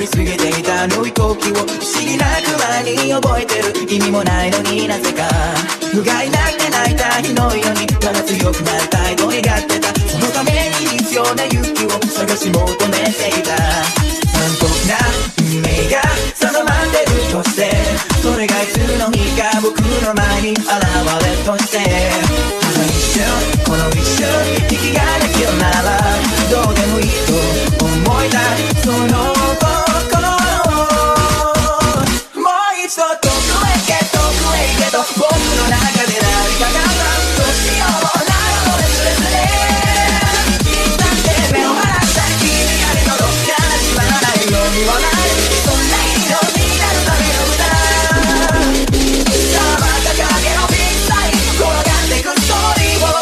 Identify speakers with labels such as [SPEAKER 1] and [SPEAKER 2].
[SPEAKER 1] り過ぎていた縫い呼吸を不思議なくらいに覚えてる。意味もないのになぜか不甲斐なくて泣いた日のようにただ強くなりたいと願ってた。そのために必要な勇気を探し求めていた。残酷な運命が定まってるとして、それがいつの日か僕の前に現れるとして、ただ一瞬この一瞬息ができるならどうでもいいと思いたい。その心もう一度遠くへ行け遠くへ行けと僕の中でなりたかった。どうしようなのですですね。だって目を離した君が目のどっかしまらないようにはない。そんな色になるための歌。さあまた影のビッグサイン転がってくストーリーを